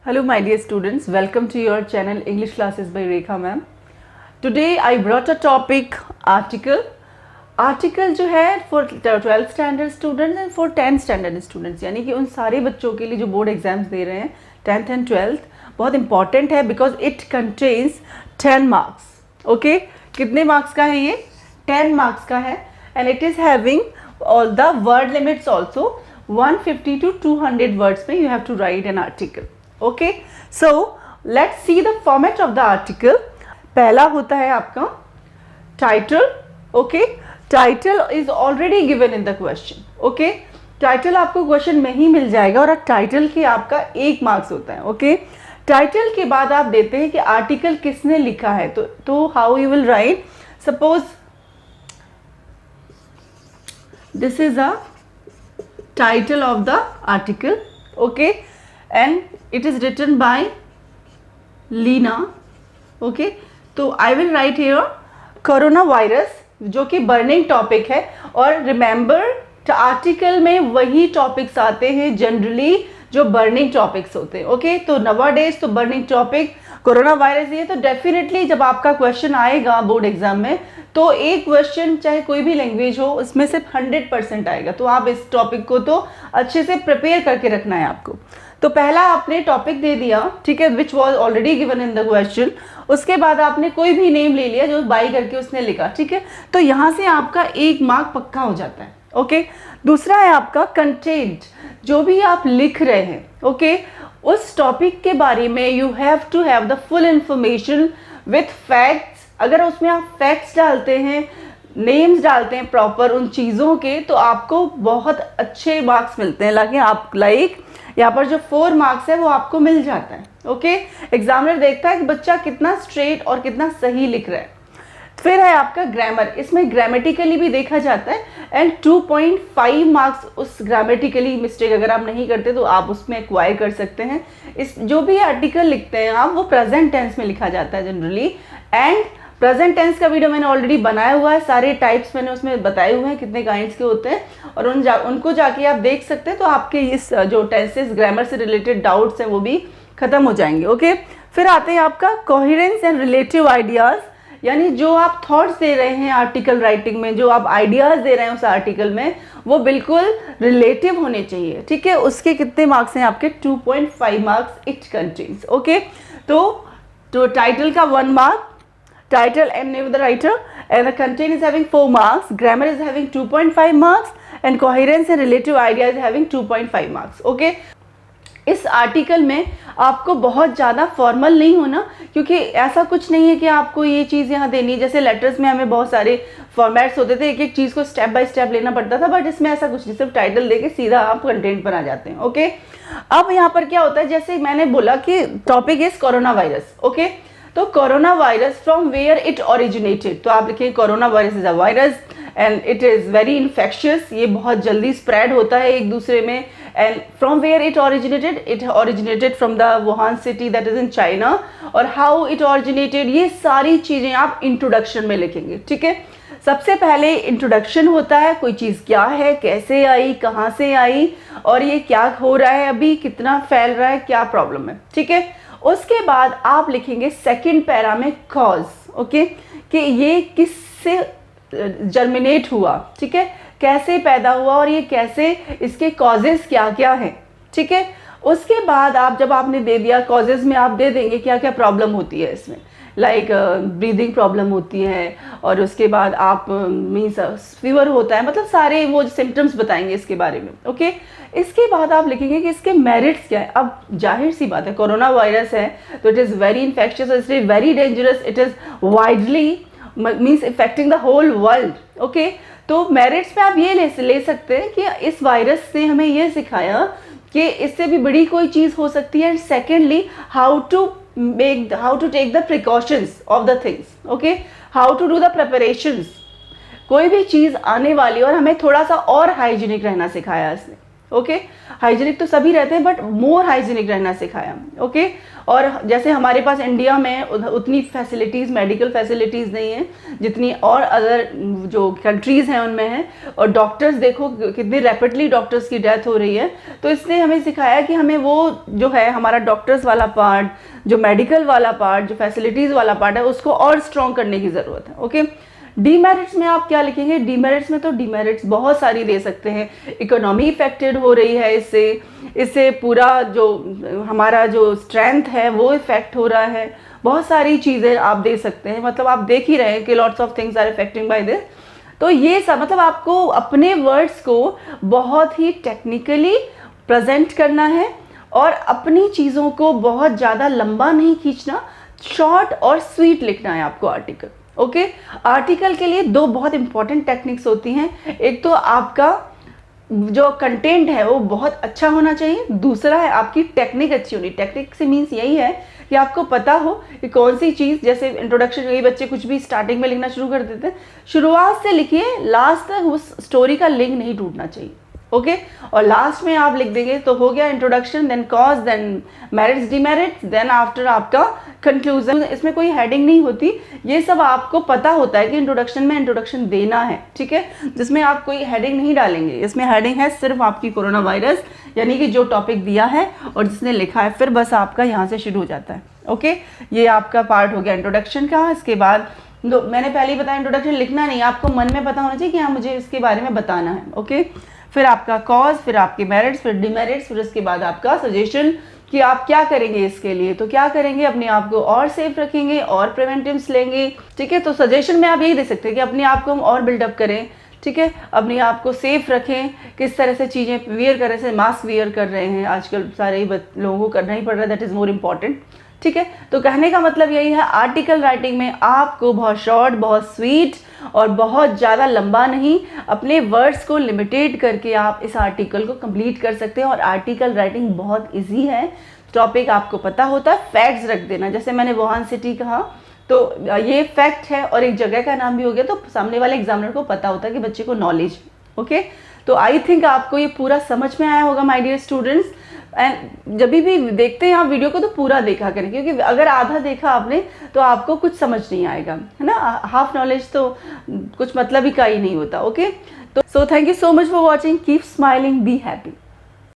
Hello my dear students, welcome to your channel English Classes by Rekha ma'am. Today I brought a topic article. Article जो है for 12th standard students and for 10th standard students, यानी कि उन सारे बच्चों के लिए जो बोर्ड एग्जाम्स दे रहे हैं 10th एंड 12th, बहुत इंपॉर्टेंट है because it contains 10 marks. Okay, कितने मार्क्स का है ये? 10 मार्क्स का है and it is having all the word limits also. 150 to 200 words में you have to write an article. Okay, so let's see the format of the article. पहला होता है आपका title. Okay, title is already given in the question. Okay, title आपको question में ही मिल जाएगा और टाइटल के आपका 1 मार्क्स होता है. ओके, टाइटल के बाद आप देते हैं कि आर्टिकल किसने लिखा है. तो how you will write, suppose this is a title of the article. Okay, and it is written by Leena. Okay, तो I will write here corona virus, जो कि बर्निंग टॉपिक है. और रिमेंबर आर्टिकल में वही टॉपिक्स आते हैं जनरली जो बर्निंग टॉपिक्स होते हैं. ओके, तो नवाडेज तो बर्निंग टॉपिक कोरोना वायरस ये, तो डेफिनेटली जब आपका क्वेश्चन आएगा बोर्ड एग्जाम में तो एक क्वेश्चन चाहे कोई भी लैंग्वेज हो उसमें सिर्फ 100% आएगा. तो आप इस टॉपिक को तो अच्छे से प्रिपेयर करके रखना है आपको. तो पहला आपने टॉपिक दे दिया, ठीक है, which was already given in the question. उसके बाद आपने कोई भी नेम ले लिया जो बाई करके उसने लिखा, ठीक है, तो यहाँ से आपका 1 मार्क पक्का हो जाता है. ओके, दूसरा है आपका कंटेंट, जो भी आप लिख रहे हैं. ओके, उस टॉपिक के बारे में you have to have the full information with facts. अगर उसमें आप फैक्ट्स डालते हैं, नेम्स डालते हैं प्रॉपर उन चीज़ों के, तो आपको बहुत अच्छे मार्क्स मिलते हैं. लाइक यहाँ पर जो 4 मार्क्स है वो आपको मिल जाता है. ओके, एग्जामिनर देखता है कि बच्चा कितना स्ट्रेट और कितना सही लिख रहा है. फिर है आपका ग्रामर, इसमें ग्रामेटिकली भी देखा जाता है एंड 2.5 मार्क्स उस ग्रामेटिकली मिस्टेक अगर आप नहीं करते तो आप उसमें एक्वायर कर सकते हैं. इस जो भी आर्टिकल लिखते हैं आप, वो प्रेजेंट टेंस में लिखा जाता है जनरली. एंड प्रेजेंट टेंस का वीडियो मैंने ऑलरेडी बनाया हुआ है, सारे टाइप्स मैंने उसमें बताए हुए हैं कितने काइंड्स के होते हैं, और उनको जाके आप देख सकते हैं. तो आपके इस जो टेंसेस ग्रामर से रिलेटेड डाउट्स हैं वो भी खत्म हो जाएंगे. ओके, फिर आते हैं आपका कोहेरेंस एंड रिलेटिव आइडियाज़, यानी जो आप थॉट्स दे रहे हैं आर्टिकल राइटिंग में, जो आप आइडियाज़ दे रहे हैं उस आर्टिकल में, वो बिल्कुल रिलेटिव होने चाहिए. ठीक है, उसके कितने मार्क्स हैं आपके? 2.5 मार्क्स इट कंटेन्स. ओके, तो टाइटल का 1 mark, title and name of the writer, and the content is having 4 marks, grammar is having 2.5 marks, and coherence and relative idea is having 2.5 marks. okay, इस article में आपको बहुत ज़्यादा formal नहीं होना, क्योंकि ऐसा कुछ नहीं है कि आपको ये चीज़ यहाँ देनी. जैसे लेटर्स में हमें बहुत सारे फॉर्मेट्स होते थे, एक एक चीज़ को स्टेप बाय स्टेप लेना पड़ता था, बट इसमें ऐसा कुछ नहीं, सिर्फ टाइटल देके सीधा आप कंटेंट पर आ जाते हैं. ओके, अब यहाँ पर क्या होता है, जैसे मैंने बोला कि topic is corona virus. Okay, तो corona virus from where it originated, तो आप लिखें corona virus is a virus and it is very infectious, ये बहुत जल्दी स्प्रेड होता है एक दूसरे में. And from where it originated from the Wuhan city that is in China. और हाउ इट ओरिजिनेटेड, ये सारी चीज़ें आप इंट्रोडक्शन में लिखेंगे. ठीक है, सबसे पहले इंट्रोडक्शन होता है, कोई चीज़ क्या है, कैसे आई, कहाँ से आई, और ये क्या हो रहा है अभी, कितना फैल रहा है, क्या प्रॉब्लम है. ठीक है, उसके बाद आप लिखेंगे सेकंड पैरा में कॉज. ओके, कि ये किससे जर्मिनेट हुआ, ठीक है, कैसे पैदा हुआ और ये कैसे, इसके कॉजेज क्या क्या हैं. ठीक है, उसके बाद आप जब आपने दे दिया कॉजेज में, आप दे देंगे क्या क्या प्रॉब्लम होती है इसमें, लाइक ब्रीदिंग प्रॉब्लम होती है, और उसके बाद आप मीन्स फीवर होता है, मतलब सारे वो सिम्टम्स बताएंगे इसके बारे में. ओके, इसके बाद आप लिखेंगे कि इसके मेरिट्स क्या है. अब जाहिर सी बात है, कोरोना वायरस है तो इट इज़ वेरी इन्फेक्शियस, इसलिए very dangerous, it is widely means affecting the whole world. Okay, तो मेरिट्स में आप ये ले सकते हैं कि इस वायरस ने हमें ये सिखाया कि इससे भी बड़ी कोई चीज़ हो सकती है. And secondly, how to take the precautions of the things. okay, how to do the preparations. कोई भी चीज़ आने वाली और हमें थोड़ा सा और हाइजीनिक रहना सिखाया इसने. ओके। हाइजीनिक तो सभी रहते हैं बट मोर हाइजीनिक रहना सिखाया। ओके। और जैसे हमारे पास इंडिया में उतनी फैसिलिटीज़, मेडिकल फैसिलिटीज़ नहीं है जितनी और अदर जो कंट्रीज़ हैं उनमें है। और डॉक्टर्स देखो कितनी रैपिडली डॉक्टर्स की डेथ हो रही है। तो इसने हमें सिखाया कि हमें वो जो है हमारा डॉक्टर्स वाला पार्ट, जो मेडिकल वाला पार्ट, जो फैसिलिटीज़ वाला पार्ट है, उसको और स्ट्रॉन्ग करने की ज़रूरत है। ओके। डीमेरिट्स में आप क्या लिखेंगे? डीमेरिट्स में तो डीमेरिट्स बहुत सारी दे सकते हैं। इकोनॉमी इफेक्टेड हो रही है इससे पूरा जो हमारा जो स्ट्रेंथ है वो इफेक्ट हो रहा है। बहुत सारी चीज़ें आप दे सकते हैं, मतलब आप देख ही रहे हैं कि lots of things are affecting by this. तो ये सब मतलब आपको अपने वर्ड्स को बहुत ही टेक्निकली प्रेजेंट करना है और अपनी चीज़ों को बहुत ज़्यादा लंबा नहीं खींचना, शॉर्ट और स्वीट लिखना है आपको आर्टिकल। ओके। आर्टिकल के लिए दो बहुत इंपॉर्टेंट टेक्निक्स होती हैं। एक तो आपका जो कंटेंट है वो बहुत अच्छा होना चाहिए, दूसरा है आपकी टेक्निक अच्छी होनी। टेक्निक से मीन्स यही है कि आपको पता हो कि कौन सी चीज़, जैसे इंट्रोडक्शन, ये बच्चे कुछ भी स्टार्टिंग में लिखना शुरू कर देते हैं, शुरुआत से लिखिए, लास्ट तक उस स्टोरी का लिंक नहीं टूटना चाहिए। ओके। और लास्ट में आप लिख देंगे तो हो गया introduction, then cause, then merits, demerits, then after आपका कंक्लूजन। इसमें कोई हेडिंग नहीं होती, ये सब आपको पता होता है कि इंट्रोडक्शन में इंट्रोडक्शन देना है, ठीक है, जिसमें आप कोई हेडिंग नहीं डालेंगे। इसमें हेडिंग है सिर्फ आपकी कोरोना वायरस, यानी कि जो टॉपिक दिया है और जिसने लिखा है, फिर बस आपका यहाँ से शुरू हो जाता है। ओके। ये आपका पार्ट हो गया इंट्रोडक्शन का। इसके बाद मैंने पहले ही बताया, इंट्रोडक्शन लिखना नहीं, आपको मन में पता होना चाहिए कि हाँ मुझे इसके बारे में बताना है। ओके। फिर आपका कॉज, फिर आपके मेरिट्स, फिर डिमेरिट्स, फिर उसके बाद आपका सजेशन कि आप क्या करेंगे इसके लिए। तो क्या करेंगे, अपने आप को और सेफ रखेंगे और प्रिवेंटिव्स लेंगे, ठीक है। तो सजेशन में आप यही दे सकते हैं कि अपने आप को हम और बिल्डअप करें, ठीक है, अपने आप को सेफ रखें, किस तरह से चीज़ें वियर करें, जैसे मास्क वियर कर रहे हैं आजकल सारे ही लोगों को करना ही पड़ रहा है, दैट इज़ मोर इम्पॉर्टेंट, ठीक है। तो कहने का मतलब यही है, आर्टिकल राइटिंग में आपको बहुत शॉर्ट, बहुत स्वीट और बहुत ज़्यादा लंबा नहीं, अपने वर्ड्स को लिमिटेड करके आप इस आर्टिकल को कंप्लीट कर सकते हैं। और आर्टिकल राइटिंग बहुत इजी है, टॉपिक आपको पता होता है, फैक्ट्स रख देना, जैसे मैंने वुहान सिटी कहा तो ये फैक्ट है और एक जगह का नाम भी हो गया, तो सामने वाले एग्जामिनर को पता होता है कि बच्चे को नॉलेज। ओके। तो आई थिंक आपको ये पूरा समझ में आया होगा माय डियर स्टूडेंट्स। एंड जब भी देखते हैं आप वीडियो को तो पूरा देखा करें, क्योंकि अगर आधा देखा आपने तो आपको कुछ समझ नहीं आएगा, है ना। हाफ नॉलेज तो कुछ मतलब ही का ही नहीं होता। ओके। तो so thank you so much for watching, keep smiling, be happy.